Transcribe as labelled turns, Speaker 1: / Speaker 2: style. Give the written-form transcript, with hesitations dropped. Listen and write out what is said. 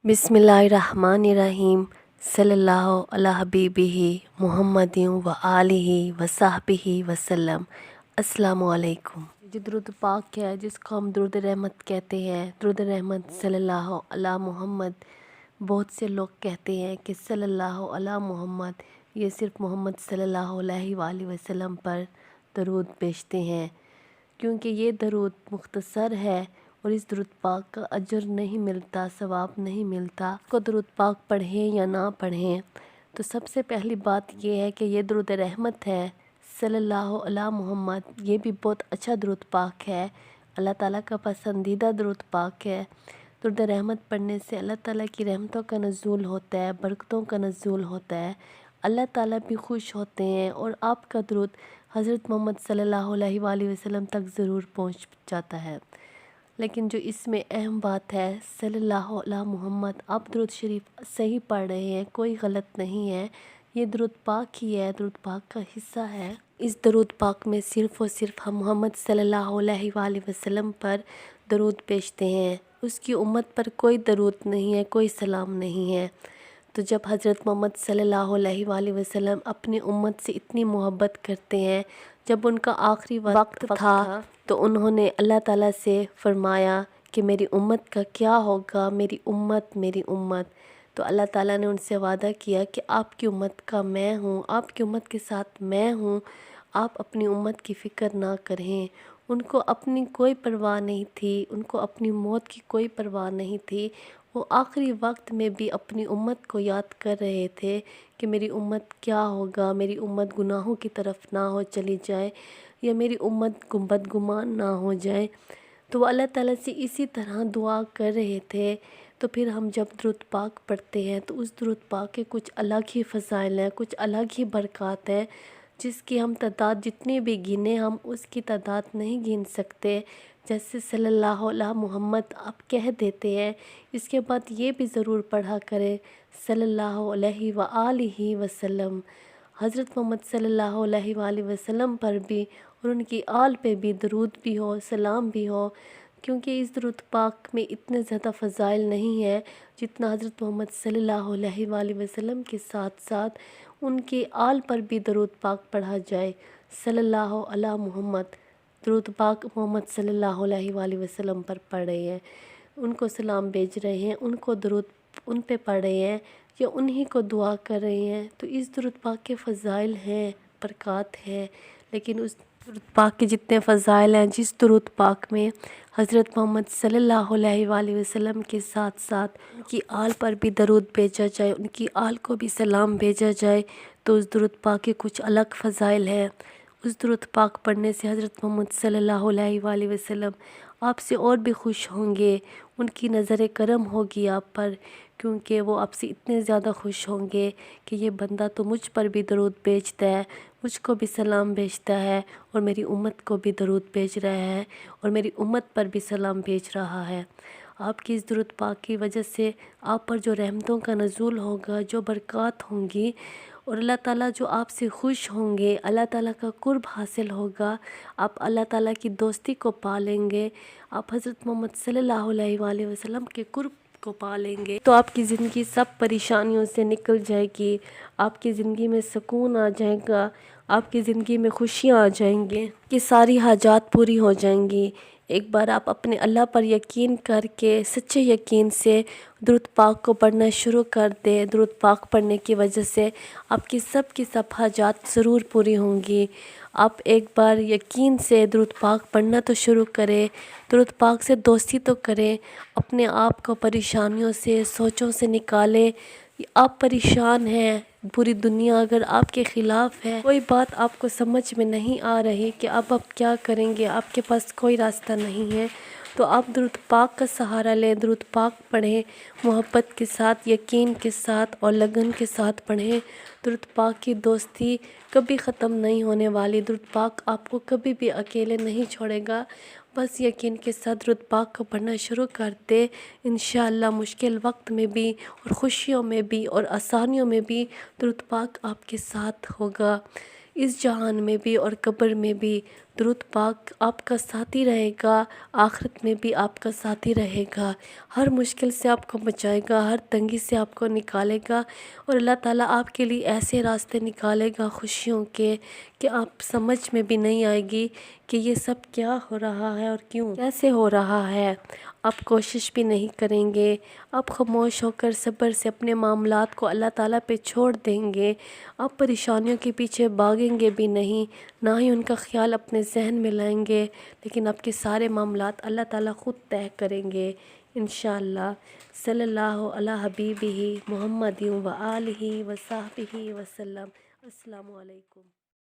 Speaker 1: बिस्मिल्लाहिर्रहमानिर्रहीम सल्लल्लाहु अला हबीबिही मुहम्मदिन व आलिही व सहबिही वसल्लम। अस्सलामु अलैकुम। जो दुरूद पाक है जिसको हम दुरूद रहमत कहते हैं, दुरूद रहमत सल्लल्लाहु अला मुहम्मद। बहुत से लोग कहते हैं कि सल्लल्लाहु अला मुहम्मद, ये सिर्फ मोहम्मद सल्लल्लाहु अलैहि वसल्लम पर दरूद भेजते हैं, क्योंकि ये दरूद मुख्तसर है और इस दरूद पाक का अजर नहीं मिलता, सवाब नहीं मिलता। को दरूद पाक पढ़ें या ना पढ़ें, तो सबसे पहली बात ये है कि ये दरूद रहमत है सल्लल्लाहु अला मुहम्मद। ये भी बहुत अच्छा दरूद पाक है, अल्लाह ताला का पसंदीदा दरूद पाक है। दरूद रहमत पढ़ने से अल्लाह ताला की रहमतों का नज़ूल होता है, बरकतों का नज़ूल होता है, अल्लाह ताला भी खुश होते हैं और आपका दरूद हज़रत मोहम्मद सल्लल्लाहु अलैहि वसल्लम तक ज़रूर पहुंच जाता है। लेकिन जो इसमें अहम बात है, सल्लल्लाहु अला मुहम्मद, आप दरूद शरीफ सही पढ़ रहे हैं, कोई गलत नहीं है। ये दरूद पाक ही है, दरूद पाक का हिस्सा है। इस दरूद पाक में सिर्फ़ और सिर्फ हम मोहम्मद सल्लल्लाहु अलैहि वसल्लम पर दरूद भेजते हैं, उसकी उम्मत पर कोई दरूद नहीं है, कोई सलाम नहीं है। तो जब हज़रत मोहम्मद सल्लल्लाहु अलैहि वसल्लम अपनी उम्मत से इतनी मोहब्बत करते हैं, जब उनका आखिरी वक्त था तो उन्होंने अल्लाह ताला से फरमाया कि मेरी उम्मत का क्या होगा, मेरी उम्मत, मेरी उम्मत। तो अल्लाह ताला ने उनसे वादा किया कि आपकी उम्मत का मैं हूँ, आपकी उम्मत के साथ मैं हूँ, आप अपनी उम्मत की फ़िक्र ना करें। उनको अपनी कोई परवाह नहीं थी, उनको अपनी मौत की कोई परवाह नहीं थी। वो आखिरी वक्त में भी अपनी उम्मत को याद कर रहे थे कि मेरी उम्मत क्या होगा, मेरी उम्मत गुनाहों की तरफ ना हो चली जाए या मेरी उम्मत बदगुमान ना हो जाए। तो वो अल्लाह ताला से इसी तरह दुआ कर रहे थे। तो फिर हम जब दुरूद पाक पढ़ते हैं तो उस दुरूद पाक के कुछ अलग ही फ़ज़ाइल हैं, कुछ अलग ही बरक़ात हैं, जिसकी हम तादाद जितनी भी गिने हम उसकी तादाद नहीं गिन सकते। जैसे सल्लल्लाहु अला मुहम्मद आप कह देते हैं, इसके बाद ये भी ज़रूर पढ़ा करें सल्लल्लाहु अलैहि व आलिही वसल्लम। हज़रत मोहम्मद सल्लल्लाहु अलैहि वसल्लम पर भी और उनकी आल पे भी दरूद भी हो, सलाम भी हो, क्योंकि इस दरूद पाक में इतने ज़्यादा फ़ज़ाइल नहीं है जितना हज़रत मोहम्मद सल्लल्लाहु अलैहि वसल्लम के साथ साथ उनके आल पर भी दरूद पाक पढ़ा जाए। सल्लल्लाहु अला मुहम्मद, दरूद पाक मोहम्मद सल्लल्लाहु अलैहि वसल्लम पर पढ़ रहे हैं, उनको सलाम भेज रहे हैं, उनको दरूद उन पे पढ़ रहे हैं या उन्हीं को दुआ कर रहे हैं। तो इस दरूद पाक के फ़ज़ाइल हैं, बरक़ात हैं, लेकिन उस दरूद पाक के जितने फ़ज़ाइल हैं, जिस दरूद पाक में हज़रत मोहम्मद सल्लल्लाहु अलैहि वसल्लम के साथ साथ उनकी आल पर भी दरूद भेजा जाए, उनकी आल को भी सलाम भेजा जाए, तो उस दरूद पाक के कुछ अलग फ़ज़ाइल हैं। उस दरूद पाक पढ़ने से हज़रत मोहम्मद सल्लल्लाहु अलैहि वसल्लम आपसे और भी खुश होंगे, उनकी नज़र करम होगी आप पर, क्योंकि वो आपसे इतने ज़्यादा खुश होंगे कि ये बंदा तो मुझ पर भी दरूद भेजता है, मुझको भी सलाम भेजता है और मेरी उम्मत को भी दरूद भेज रहा है और मेरी उम्मत पर भी सलाम भेज रहा है। आपकी इस दरूद पाक की वजह से आप पर जो रहमतों का नज़ूल होगा, जो बरक़ात होंगी और अल्लाह ताला जो आपसे खुश होंगे, अल्लाह ताला का कुर्ब हासिल होगा, आप अल्लाह ताला की दोस्ती को पालेंगे, आप हज़रत मोहम्मद सल्लल्लाहु अलैहि वसल्लम के कुर्ब को पालेंगे, तो आपकी ज़िंदगी सब परेशानियों से निकल जाएगी, आपकी ज़िंदगी में सुकून आ जाएगा, आपकी ज़िंदगी में खुशियाँ आ जाएंगी, कि सारी हाजात पूरी हो जाएंगी। एक बार आप अपने अल्लाह पर यकीन करके सच्चे यकीन से दुरूद पाक को पढ़ना शुरू कर दें। दुरूद पाक पढ़ने की वजह से आपकी सब की सब हाजात ज़रूर पूरी होंगी। आप एक बार यकीन से दुरूद पाक पढ़ना तो शुरू करें, दुरूद पाक से दोस्ती तो करें, अपने आप को परेशानियों से, सोचों से निकालें। आप परेशान हैं, पूरी दुनिया अगर आपके ख़िलाफ़ है, कोई बात आपको समझ में नहीं आ रही कि अब आप क्या करेंगे, आपके पास कोई रास्ता नहीं है, तो आप दुरूद पाक का सहारा लें, दुरूद पाक पढ़ें, मोहब्बत के साथ, यकीन के साथ और लगन के साथ पढ़ें। दुरूद पाक की दोस्ती कभी ख़त्म नहीं होने वाली, दुरूद पाक आपको कभी भी अकेले नहीं छोड़ेगा। बस यकीन के साथ दुरूद पाक को पढ़ना शुरू कर दे, इंशाअल्लाह मुश्किल वक्त में भी और खुशियों में भी और आसानियों में भी दुरूद पाक आपके साथ होगा। इस जहान में भी और कब्र में भी درود پاک آپ کا ساتھی رہے گا، آخرت میں بھی آپ کا ساتھی رہے گا، ہر مشکل سے آپ کو بچائے گا، ہر تنگی سے آپ کو نکالے گا، اور اللہ تعالیٰ آپ کے لیے ایسے راستے نکالے گا خوشیوں کے کہ آپ سمجھ میں بھی نہیں آئے گی کہ یہ سب کیا ہو رہا ہے اور کیوں کیسے ہو رہا ہے۔ آپ کوشش بھی نہیں کریں گے، آپ خاموش ہو کر صبر سے اپنے معاملات کو اللہ تعالیٰ پہ چھوڑ دیں گے، آپ پریشانیوں کے پیچھے بھاگیں گے بھی نہیں، نہ ہی ان کا خیال اپنے ذہن میں لائیں گے، لیکن آپ کے سارے معاملات اللہ تعالیٰ خود طے کریں گے انشاءاللہ۔ صلی اللہ علی حبیبہ محمد و آلہ و صحبہ وسلم۔ السلام علیکم۔